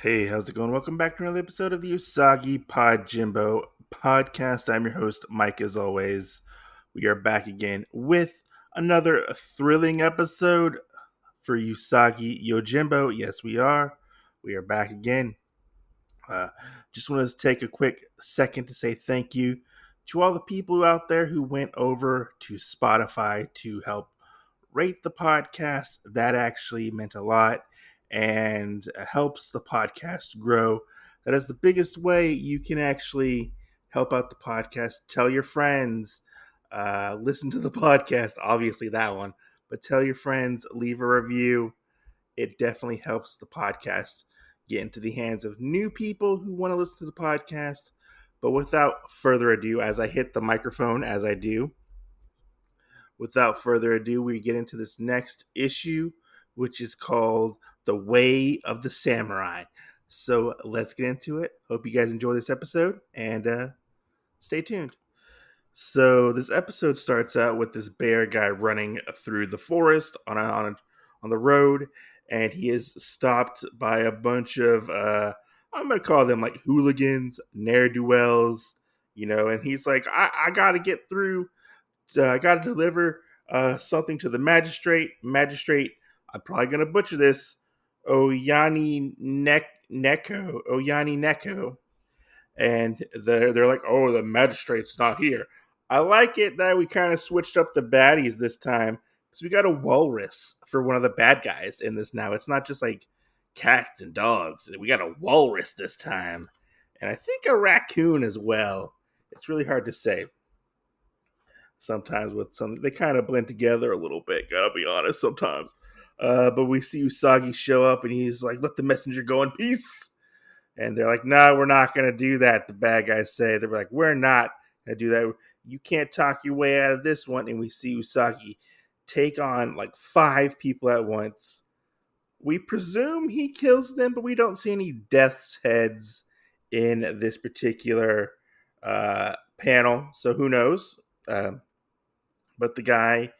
Hey, how's it going? Welcome back to another episode of the Usagi Podjimbo podcast. I'm your host, Mike, as always. We are back again with another thrilling episode for Usagi Yojimbo. Yes, we are. We are back again. Uh, just wanted to take a quick second to say thank you to all the people out there who went over to Spotify to help rate the podcast. That actually meant a lot and helps the podcast grow. That is the biggest way you can actually help out the podcast. Tell your friends, listen to the podcast, obviously that one, but tell your friends, leave a review. It definitely helps the podcast get into the hands of new people who want to listen to the podcast. But without further ado, as I hit the microphone, as I do, without further ado, we get into this next issue, which is called The Way of the Samurai. So let's get into it. Hope you guys enjoy this episode and stay tuned. So this episode starts out with this bear guy running through the forest on the road, and he is stopped by a bunch of I'm gonna call them like hooligans, ne'er do wells, and he's like, I gotta get through. I gotta deliver something to the magistrate. Magistrate, I'm probably gonna butcher this. Oyani Neko, and they're like, oh, the magistrate's not here. I like it that we kind of switched up the baddies this time because we got a walrus for one of the bad guys in this now. It's not just like cats and dogs. We got a walrus this time, and I think a raccoon as well. It's really hard to say sometimes with some. They kind of blend together a little bit. Gotta be honest sometimes. But we see Usagi show up, and he's like, "Let the messenger go in peace." And they're like, no, we're not going to do that, the bad guys say. They're like, we're not going to do that. You can't talk your way out of this one. And we see Usagi take on like 5 people at once. We presume he kills them, but we don't see any death's heads in this particular panel. So who knows? But the guy,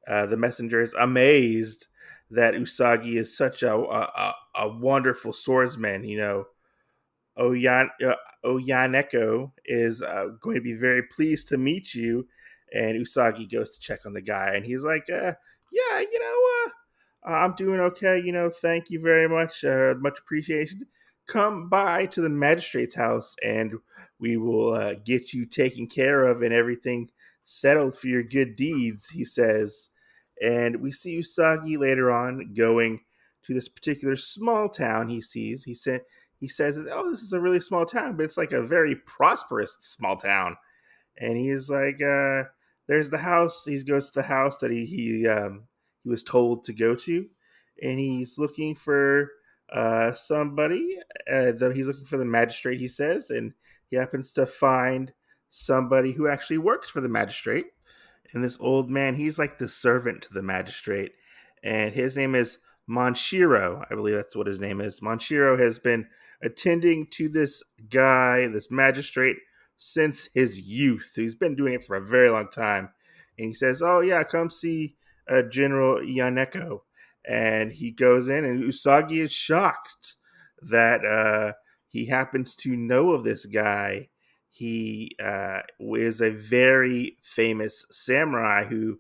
the messenger, is amazed that Usagi is such a wonderful swordsman, Oyaneko is going to be very pleased to meet you. And Usagi goes to check on the guy, and he's like, yeah, I'm doing okay. Thank you very much. Much appreciation. Come by to the magistrate's house, and we will get you taken care of and everything settled for your good deeds, he says. And we see Usagi later on going to this particular small town he sees. He says, oh, this is a really small town, but it's like a very prosperous small town. And he is like, there's the house. He goes to the house that he was told to go to, and he's looking for somebody. He's looking for the magistrate, he says, and he happens to find somebody who actually works for the magistrate. And this old man, he's like the servant to the magistrate, and his name is Monshiro. I believe that's what his name is. Monshiro has been attending to this guy, this magistrate, since his youth. He's been doing it for a very long time. And he says, oh, yeah, come see General Yaneko. And he goes in, and Usagi is shocked that he happens to know of this guy. He is a very famous samurai who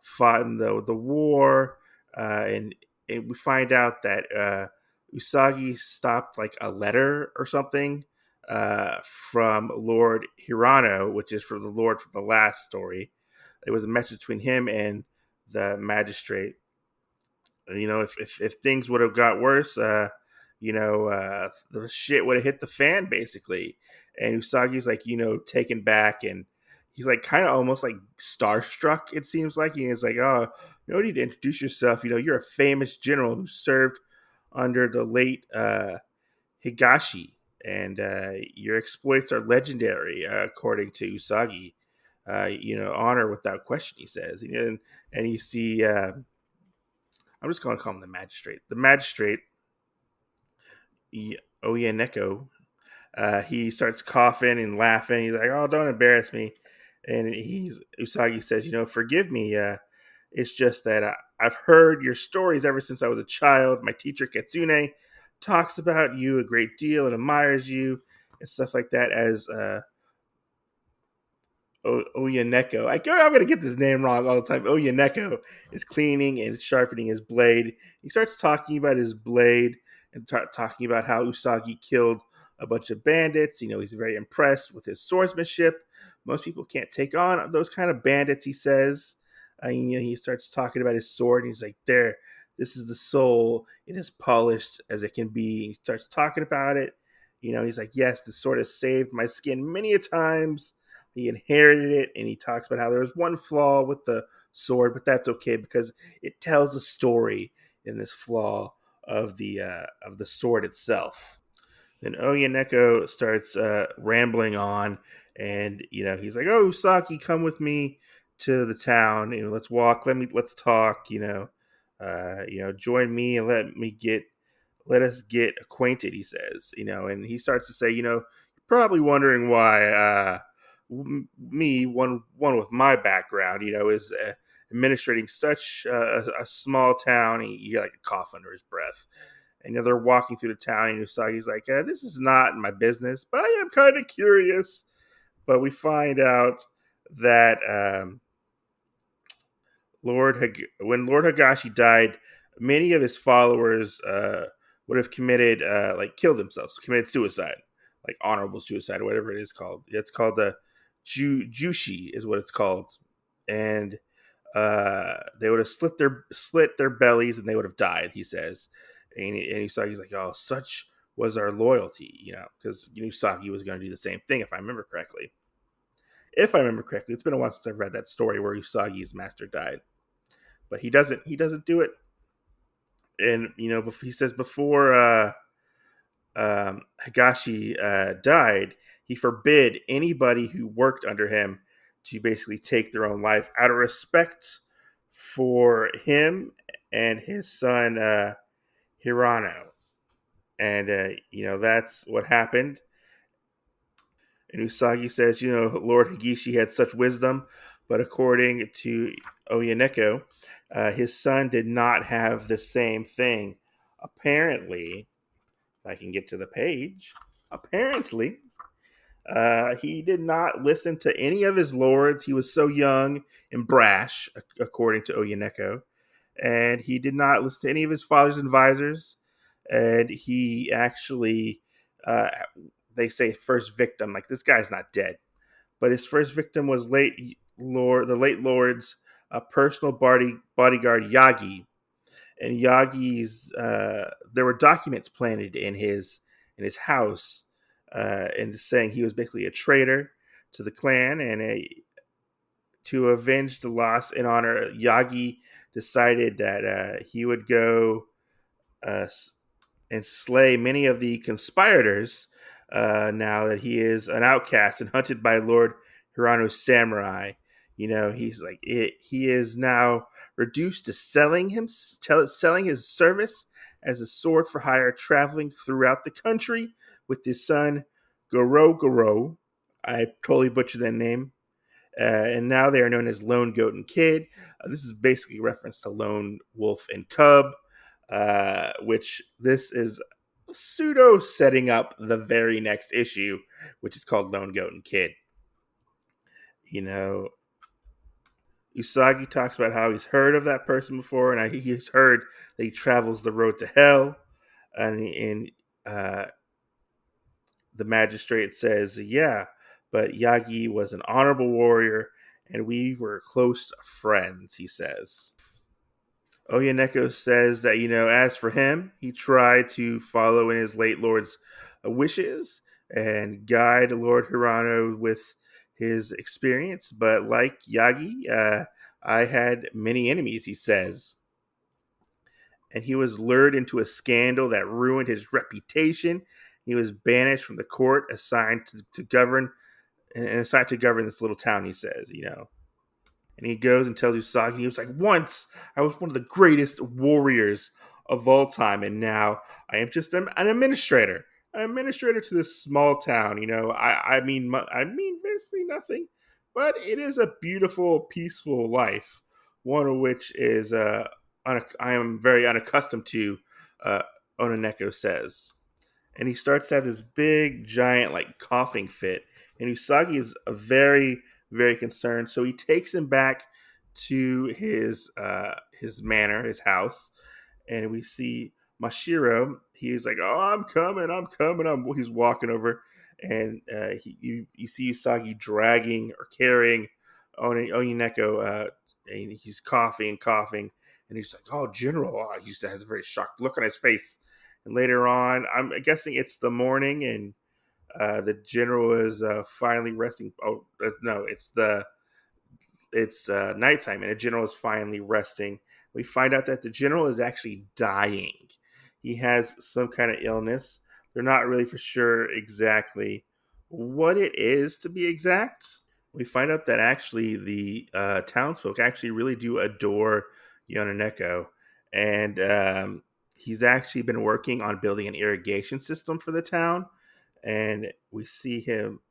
fought in the war, and we find out that Usagi stopped like a letter or something from Lord Hirano, which is for the Lord from the last story. It was a message between him and the magistrate. If things would have got worse, the shit would have hit the fan basically. And Usagi's like, taken back, and he's like kind of almost like starstruck, it seems like. He's like, oh, you need to introduce yourself. You're a famous general who served under the late Higashi, and your exploits are legendary, according to Usagi. Honor without question, he says. And you see, I'm just going to call him the magistrate. The magistrate, Oyaneko, he starts coughing and laughing. He's like, oh, don't embarrass me. And Usagi says, forgive me. It's just that I've heard your stories ever since I was a child. My teacher, Kitsune, talks about you a great deal and admires you and stuff like that as Oyaneko. I'm going to get this name wrong all the time. Oyaneko is cleaning and sharpening his blade. He starts talking about his blade and talking about how Usagi killed a bunch of bandits. He's very impressed with his swordsmanship. Most people can't take on those kind of bandits, he says. He starts talking about his sword, and he's like, there, this is the soul. It is polished as it can be. He starts talking about it. He's like, yes, this sword has saved my skin many a times. He inherited it, and he talks about how there was one flaw with the sword, but that's okay because it tells a story in this flaw of the sword itself. Then Oyaneko starts rambling on, and he's like, "Oh, Saki, come with me to the town. Let's walk. Let's talk. Join me and let us get acquainted." He says, and he starts to say, you're probably wondering why me, one with my background, is administrating such a small town. He got like a cough under his breath. And they're walking through the town, and Usagi's like, "This is not my business, but I am kind of curious." But we find out that when Lord Higashi died, many of his followers would have killed themselves, committed suicide, like honorable suicide or whatever it is called. It's called the Jushi, is what it's called, and they would have slit their bellies and they would have died. He says, and Usagi's like, "Oh, such was our loyalty," because Usagi was going to do the same thing if I remember correctly. It's been a while since I've read that story where Usagi's master died, but he doesn't do it. And he says before Higashi died, he forbid anybody who worked under him to basically take their own life out of respect for him and his son Hirano. And that's what happened. And Usagi says, Lord Higashi had such wisdom, but according to Oyaneko, his son did not have the same thing. Apparently, if I can get to the page, apparently, he did not listen to any of his lords. He was so young and brash, according to Oyaneko. And he did not listen to any of his father's advisors. And he actually, they say, first victim. Like, this guy's not dead. But his first victim was the late Lord's personal bodyguard, Yagi. And Yagi's, there were documents planted in his house, and saying he was basically a traitor to the clan, and to avenge the loss in honor, Yagi decided that he would go uh, and slay many of the conspirators. Now that he is an outcast and hunted by Lord Hirano's samurai, he's like he is now reduced to selling his service as a sword for hire, traveling throughout the country with his son Goro. I totally butchered that name. And now they are known as Lone Goat and Kid. This is basically a reference to Lone Wolf and Cub, which this is pseudo setting up the very next issue, which is called Lone Goat and Kid. Usagi talks about how he's heard of that person before, and he's heard that he travels the road to hell. And the magistrate says, "Yeah, but Yagi was an honorable warrior, and we were close friends," he says. Oyaneko says that, as for him, he tried to follow in his late lord's wishes and guide Lord Hirano with his experience. But like Yagi, I had many enemies, he says. And he was lured into a scandal that ruined his reputation. He was banished from the court, assigned to govern this little town, he says, And he goes and tells Usagi, he was like, "Once I was one of the greatest warriors of all time, and now I am just an administrator. An administrator to this small town. I mean basically nothing, but it is a beautiful, peaceful life, one of which is I am very unaccustomed to." Uh, Ononeko says. And he starts to have this big, giant, like coughing fit. And Usagi is very, very concerned. So he takes him back to his manor, his house, and we see Mashiro. He's like, "Oh, I'm coming, I'm coming." He's walking over, and you see Usagi dragging or carrying Ononeko, and he's coughing and coughing, and he's like, "Oh, General!" Oh, he just has a very shocked look on his face. And later on, I'm guessing it's the morning, and the general is finally resting. Oh no, it's nighttime, and the general is finally resting. We find out that the general is actually dying. He has some kind of illness. They're not really for sure exactly what it is, to be exact. We find out that actually the townsfolk actually really do adore Yononeko, and he's actually been working on building an irrigation system for the town. And we see him,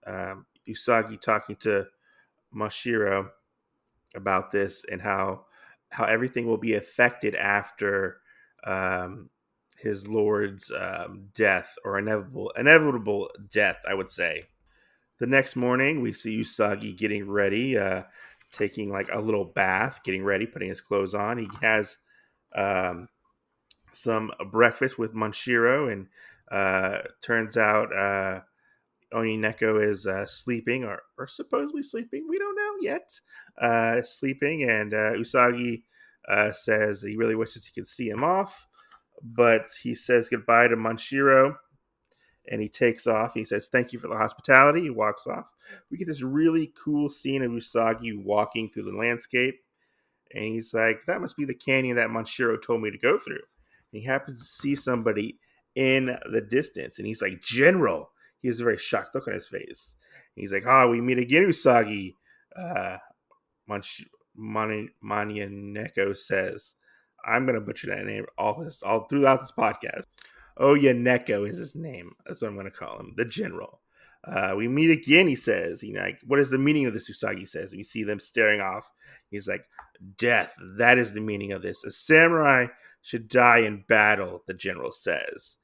Usagi, talking to Mashiro about this and how everything will be affected after um, his lord's death, or inevitable death, I would say. The next morning, we see Usagi getting ready, taking like a little bath, getting ready, putting his clothes on. He has um, some breakfast with Manshiro, and turns out Onineko is sleeping, or supposedly sleeping. We don't know yet. Sleeping, and Usagi says he really wishes he could see him off, but he says goodbye to Manshiro, and he takes off. He says, "Thank you for the hospitality." He walks off. We get this really cool scene of Usagi walking through the landscape, and he's like, "That must be the canyon that Manshiro told me to go through." And he happens to see somebody in the distance, and he's like, "General." He has a very shocked look on his face. And he's like, "Ah, we meet again, Usagi." Uh, Manianeko says, "I'm gonna butcher that name all throughout this podcast." Oh, yeah, Neko is his name. That's what I'm going to call him, the general. We meet again, he says. Like, what is the meaning of this, Usagi says. We see them staring off. He's like, "Death, that is the meaning of this. A samurai should die in battle," the general says.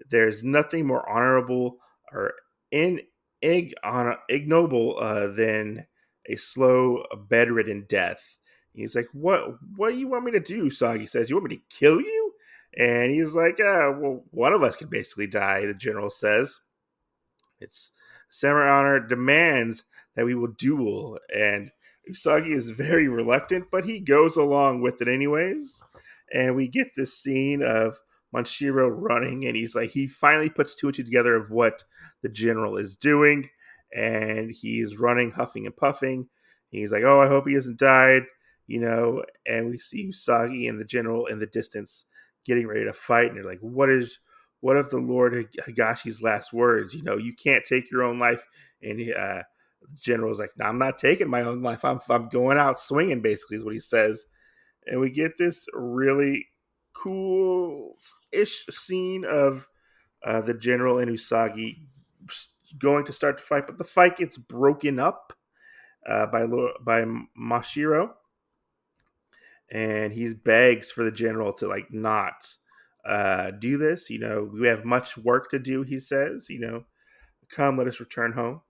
"There's nothing more honorable or ignoble than a slow, bedridden death." He's like, What do you want me to do?" Usagi says. "You want me to kill you?" And he's like, "Well, one of us could basically die," the general says. It's samurai honor demands that we will duel. And Usagi is very reluctant, but he goes along with it anyways. And we get this scene of Manshiro running, and he finally puts two and two together of what the general is doing. And he's running, huffing and puffing. He's like, "Oh, I hope he hasn't died," and we see Usagi and the general in the distance getting ready to fight, and they're like, what of the Lord Higashi's last words? You can't take your own life." And the general's like, "No, I'm not taking my own life. I'm going out swinging," basically is what he says. And we get this really cool-ish scene of the general and Usagi going to start the fight, but the fight gets broken up by Mashiro, and he begs for the general to like not do this. We have much work to do, he says. Come, let us return home.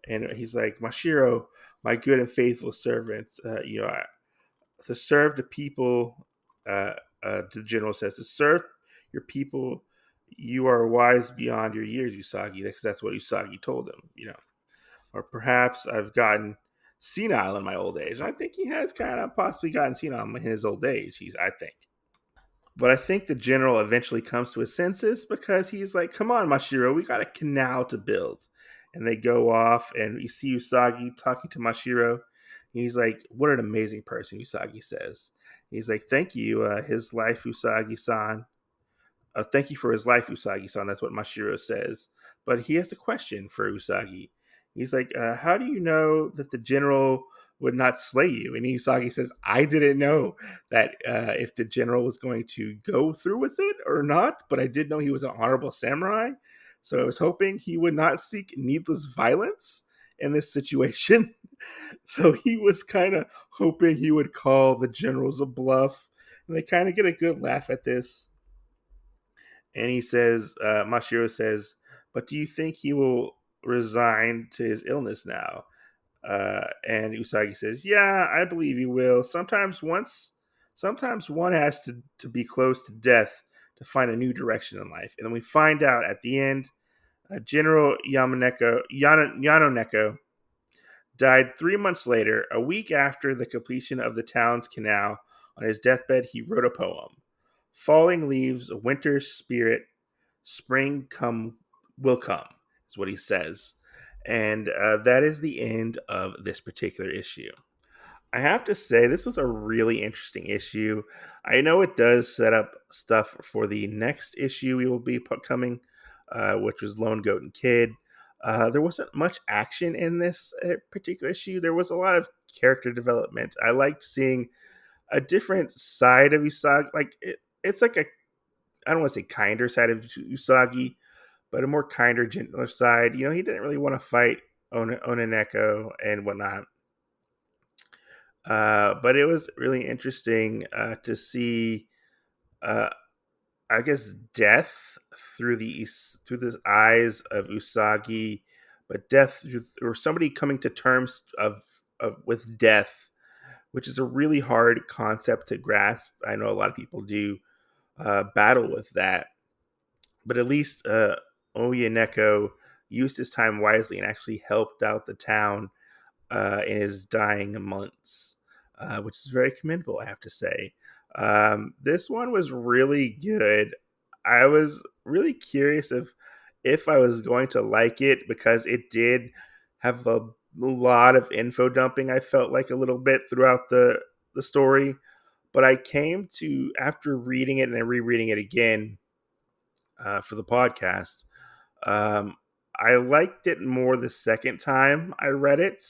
And he's like, "Mashiro, my good and faithful servant, to serve the people." The general says, "To serve your people, you are wise beyond your years, Usagi," because that's what Usagi told him. Or perhaps I've gotten senile in my old age. And I think he has kind of possibly gotten senile in his old age. I think. But I think the general eventually comes to his senses, because he's like, "Come on, Mashiro, we got a canal to build." And they go off, and you see Usagi talking to Mashiro. He's like, "What an amazing person," Usagi says. He's like, "Thank you, his life, Usagi-san. Thank you for his life, Usagi-san." That's what Mashiro says. But he has a question for Usagi. He's like, "How do you know that the general would not slay you?" And Usagi says, "I didn't know that if the general was going to go through with it or not, but I did know he was an honorable samurai. So I was hoping he would not seek needless violence in this situation." So he was kind of hoping he would call the generals a bluff. And they kind of get a good laugh at this. And he says, Mashiro says, but do you think he will resign to his illness now? And Usagi says, yeah, I believe he will. Sometimes one has to be close to death to find a new direction in life. And then we find out at the end, General Yanoneko died 3 months later, a week after the completion of the town's canal. On his deathbed, he wrote a poem. Falling leaves, a winter spirit, spring come will come, is what he says. And that is the end of this particular issue. I have to say, this was a really interesting issue. I know it does set up stuff for the next issue we will be coming, which was Lone Goat and Kid. There wasn't much action in this particular issue. There was a lot of character development. I liked seeing a different side of Usagi. It's like I don't want to say kinder side of Usagi, but a more kinder, gentler side. He didn't really want to fight Onaneko and whatnot. But it was really interesting to see, I guess, death through the eyes of Usagi, but death or somebody coming to terms with death, which is a really hard concept to grasp. I know a lot of people do battle with that, but at least Oyaneko used his time wisely and actually helped out the town in his dying months, which is very commendable, I have to say. This one was really good. I was really curious if I was going to like it because it did have a lot of info dumping. I felt like a little bit throughout the story, but I came to, after reading it and then rereading it again for the podcast, I liked it more the second time I read it.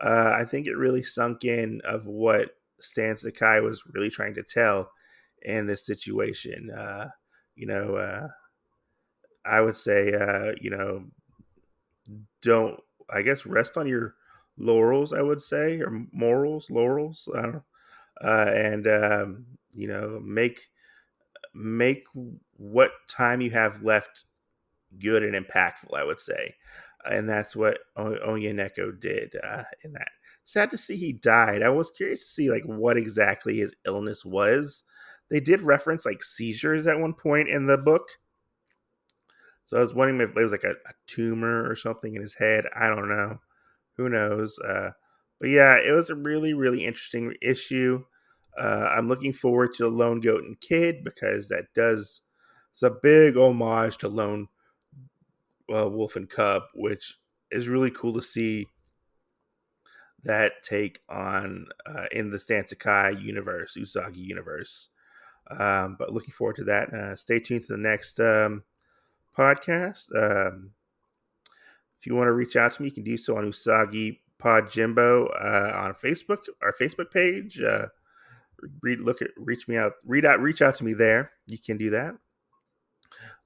I think it really sunk in of what Stan Sakai was really trying to tell in this situation. I would say, don't, I guess, rest on your laurels, I would say, or laurels. I don't know. And, make what time you have left good and impactful, I would say. And that's what Onyaneko did in that. Sad to see he died. I was curious to see what exactly his illness was. They did reference seizures at one point in the book. So I was wondering if it was a tumor or something in his head. I don't know. Who knows? But yeah, it was a really, really interesting issue. I'm looking forward to Lone Goat and Kid because it's a big homage to Lone Wolf and Cub, which is really cool to see that take on in the Stan Sakai universe, Usagi universe. But looking forward to that. Stay tuned to the next podcast. If you want to reach out to me, you can do so on Usagi Podjimbo on Facebook, our Facebook page. Reach out to me there. You can do that.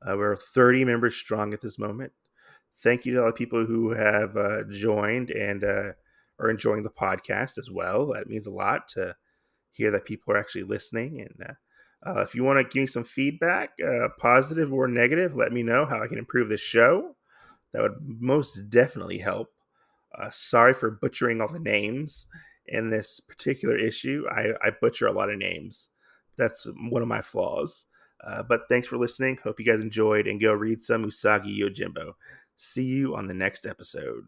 We're 30 members strong at this moment. Thank you to all the people who have joined and are enjoying the podcast as well. That means a lot to hear that people are actually listening. And if you want to give me some feedback, positive or negative, let me know how I can improve the show. That would most definitely help. Sorry for butchering all the names in this particular issue. I butcher a lot of names. That's one of my flaws. But thanks for listening. Hope you guys enjoyed, and go read some Usagi Yojimbo. See you on the next episode.